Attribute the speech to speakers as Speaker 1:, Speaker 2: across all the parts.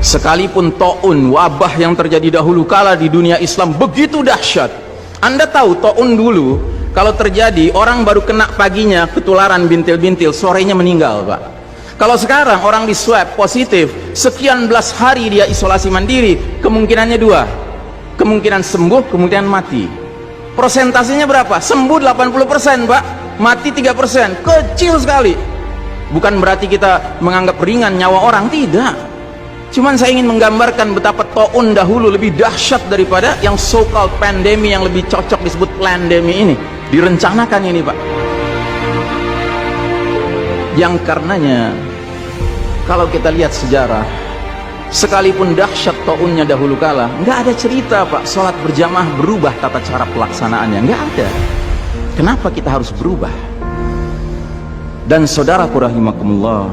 Speaker 1: Sekalipun taun, wabah yang terjadi dahulu kala di dunia Islam begitu dahsyat. Anda tahu taun dulu kalau terjadi orang baru kena paginya ketularan bintil-bintil, sorenya meninggal, Pak. Kalau sekarang orang di swab positif, sekian belas hari dia isolasi mandiri, kemungkinannya dua, kemungkinan sembuh, kemungkinan mati. Persentasenya berapa? Sembuh 80%, Pak, mati 3%, kecil sekali. Bukan berarti kita menganggap ringan nyawa orang, tidak. Cuman saya ingin menggambarkan betapa taun dahulu lebih dahsyat daripada yang so-called pandemi yang lebih cocok disebut plandemi ini. Direncanakan ini, Pak. Yang karenanya kalau kita lihat sejarah, sekalipun dahsyat taunnya dahulu kala, nggak ada cerita, Pak, sholat berjamaah berubah tata cara pelaksanaannya, nggak ada. Kenapa kita harus berubah? Dan saudaraku rahimakumullah,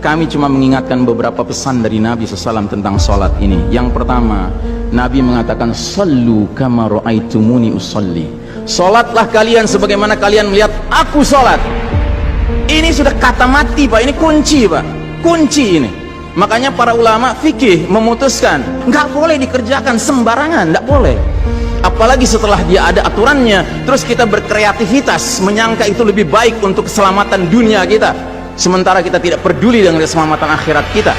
Speaker 1: kami cuma mengingatkan beberapa pesan dari Nabi SAW tentang sholat ini. Yang pertama, Nabi mengatakan, sallu kama ra'aitumuni usolli. Sholatlah kalian sebagaimana kalian melihat aku sholat. Ini sudah kata mati, Pak. Ini kunci, Pak. Kunci ini. Makanya para ulama fikih memutuskan nggak boleh dikerjakan sembarangan, nggak boleh. Apalagi setelah dia ada aturannya, terus kita berkreativitas menyangka itu lebih baik untuk keselamatan dunia kita, sementara kita tidak peduli dengan keselamatan akhirat kita.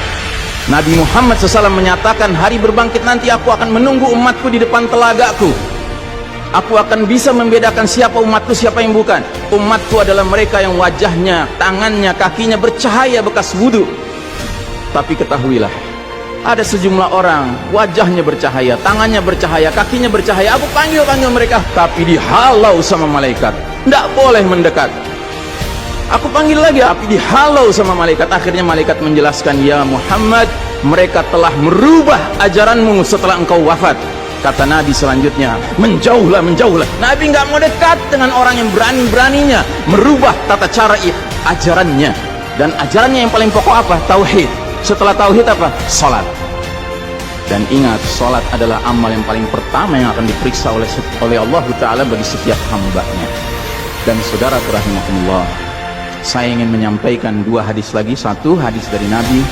Speaker 1: Nabi Muhammad SAW menyatakan, hari berbangkit nanti aku akan menunggu umatku di depan telagaku. Aku akan bisa membedakan siapa umatku, siapa yang bukan. Umatku adalah mereka yang wajahnya, tangannya, kakinya bercahaya bekas wudhu. Tapi ketahuilah, ada sejumlah orang wajahnya bercahaya, tangannya bercahaya, kakinya bercahaya. Aku panggil mereka, tapi dihalau sama malaikat, tidak boleh mendekat. Aku panggil lagi, tapi dihalau sama malaikat. Akhirnya malaikat menjelaskan, ya Muhammad, mereka telah merubah ajaranmu setelah engkau wafat. Kata Nabi selanjutnya, menjauhlah, menjauhlah. Nabi nggak mau dekat dengan orang yang berani-beraninya merubah tata cara ajarannya. Dan ajarannya yang paling pokok apa? Tauhid. Setelah tauhid apa? Salat. Dan ingat, salat adalah amal yang paling pertama yang akan diperiksa oleh Allah Ta'ala bagi setiap hambanya. Dan saudara rahimahumullah, saya ingin menyampaikan dua hadis lagi. Satu hadis dari Nabi,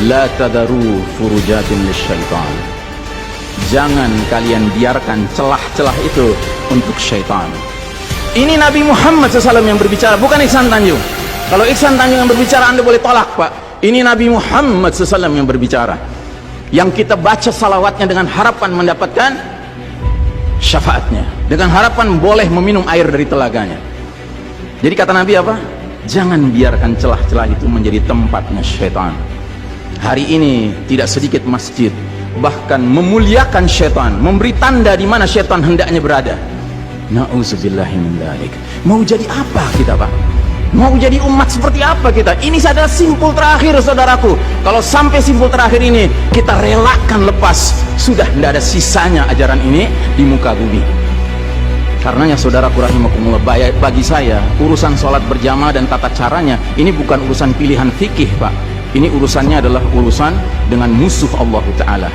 Speaker 1: la tadaru furujatin lisyaitan. Jangan kalian biarkan celah-celah itu untuk syaitan. Ini Nabi Muhammad SAW yang berbicara, bukan Ihsan Tanjung. Kalau Ihsan Tanjung yang berbicara, Anda boleh tolak, Pak. Ini Nabi Muhammad SAW yang berbicara, yang kita baca salawatnya dengan harapan mendapatkan syafaatnya, dengan harapan boleh meminum air dari telaganya. Jadi kata Nabi apa? Jangan biarkan celah-celah itu menjadi tempatnya syaitan. Hari ini tidak sedikit masjid bahkan memuliakan syaitan, memberi tanda di mana syaitan hendaknya berada. Na'udzubillahi min dzalik. Mau jadi apa kita, Pak? Mau jadi umat seperti apa kita? Ini adalah simpul terakhir, saudaraku. Kalau sampai simpul terakhir ini kita relakan lepas, sudah tidak ada sisanya ajaran ini di muka bumi. Karenanya saudaraku rahimakumullah, bagi saya urusan sholat berjamaah dan tata caranya ini bukan urusan pilihan fikih, Pak. Ini urusannya adalah urusan dengan musuh Allah Ta'ala.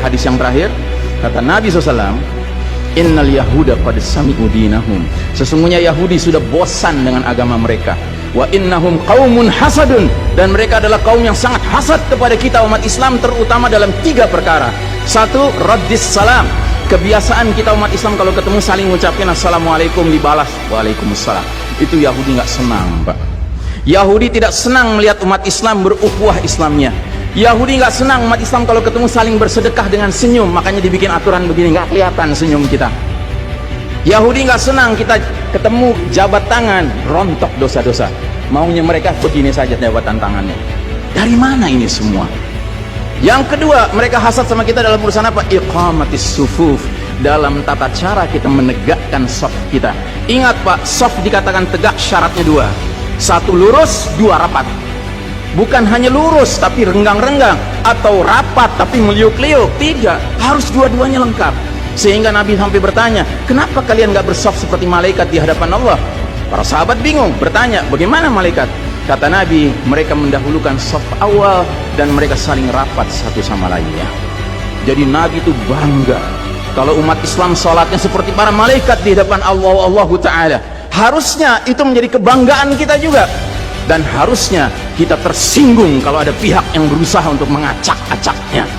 Speaker 1: Hadis yang terakhir, kata Nabi SAW, innal yahuda qad sami'u dinahum. Sesungguhnya Yahudi sudah bosan dengan agama mereka. Wa innahum qaumun hasadun. Dan mereka adalah kaum yang sangat hasad kepada kita umat Islam, terutama dalam 3 perkara. Satu, raddis salam. Kebiasaan kita umat Islam kalau ketemu saling ngucapin assalamualaikum, dibalas waalaikumsalam. Itu Yahudi nggak senang, Pak. Yahudi tidak senang melihat umat Islam berukhuwah Islamnya. Yahudi nggak senang umat Islam kalau ketemu saling bersedekah dengan senyum. Makanya dibikin aturan begini, nggak kelihatan senyum kita. Yahudi nggak senang kita ketemu jabat tangan, rontok dosa-dosa. Maunya mereka begini saja jabatan tangannya. Dari mana ini semua? Yang kedua, mereka hasad sama kita dalam urusan apa? Iqamatis sufuf. Dalam tata cara kita menegakkan saf kita. Ingat, Pak, saf dikatakan tegak syaratnya 2. 1 lurus, 2 rapat. Bukan hanya lurus tapi renggang-renggang, atau rapat tapi meliuk-liuk. Tidak, harus dua-duanya lengkap. Sehingga Nabi sampai bertanya, kenapa kalian gak bersaf seperti malaikat di hadapan Allah? Para sahabat bingung, bertanya, bagaimana malaikat? Kata Nabi, mereka mendahulukan saf awal dan mereka saling rapat satu sama lainnya. Jadi Nabi itu bangga kalau umat Islam sholatnya seperti para malaikat di hadapan Allah Ta'ala. Harusnya itu menjadi kebanggaan kita juga. dan harusnya kita tersinggung kalau ada pihak yang berusaha untuk mengacak-acaknya.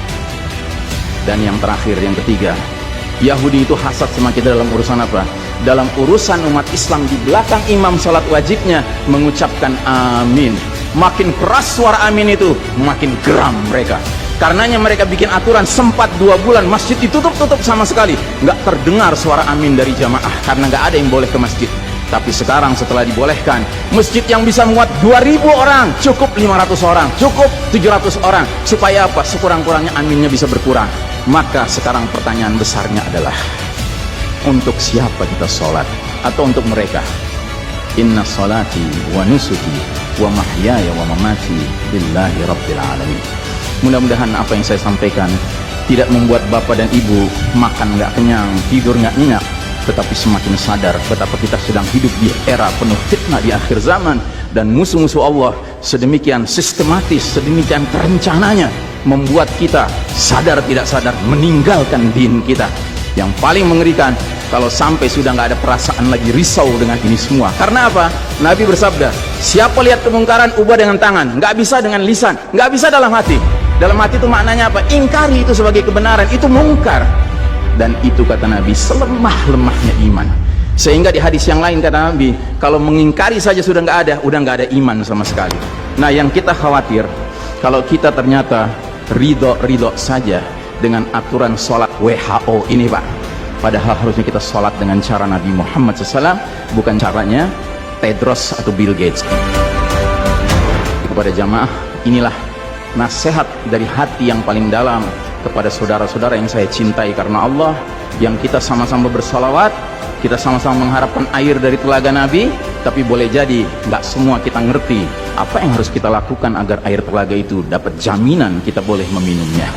Speaker 1: Dan yang terakhir, yang ketiga, Yahudi itu hasad sama kita dalam urusan apa? Dalam urusan umat Islam, di belakang imam sholat wajibnya mengucapkan amin. Makin keras suara amin itu, makin geram mereka. Karenanya mereka bikin aturan, sempat 2 bulan masjid ditutup-tutup sama sekali, nggak terdengar suara amin dari jamaah karena nggak ada yang boleh ke masjid. Tapi sekarang setelah dibolehkan, masjid yang bisa muat 2000 orang, cukup 500 orang, cukup 700 orang. Supaya apa? Sekurang-kurangnya aminnya bisa berkurang. Maka sekarang pertanyaan besarnya adalah, untuk siapa kita sholat? Atau untuk mereka? Inna sholati wa nusuki wa mahyaya wa mamati lillahi rabbil alamin. Mudah-mudahan apa yang saya sampaikan tidak membuat bapak dan ibu makan nggak kenyang, tidur nggak nyenyak, tetapi semakin sadar betapa kita sedang hidup di era penuh fitnah di akhir zaman, dan musuh-musuh Allah sedemikian sistematis, sedemikian terencananya membuat kita sadar tidak sadar meninggalkan din kita. Yang paling mengerikan kalau sampai sudah nggak ada perasaan lagi risau dengan ini semua. Karena apa? Nabi bersabda, siapa lihat kemungkaran ubah dengan tangan, nggak bisa dengan lisan, nggak bisa dalam hati. Dalam hati itu maknanya apa? Ingkari itu sebagai kebenaran, itu mungkar. Dan itu kata Nabi selemah-lemahnya iman. Sehingga di hadis yang lain kata Nabi, kalau mengingkari saja sudah nggak ada, udah nggak ada iman sama sekali. Nah, yang kita khawatir kalau kita ternyata ridho saja dengan aturan sholat WHO ini, Pak. Padahal harusnya kita sholat dengan cara Nabi Muhammad SAW, bukan caranya Tedros atau Bill Gates. Kepada jamaah, inilah nasihat dari hati yang paling dalam kepada saudara-saudara yang saya cintai karena Allah, yang kita sama-sama bersalawat, kita sama-sama mengharapkan air dari telaga Nabi. Tapi boleh jadi nggak semua kita ngerti apa yang harus kita lakukan agar air telaga itu dapat jaminan kita boleh meminumnya.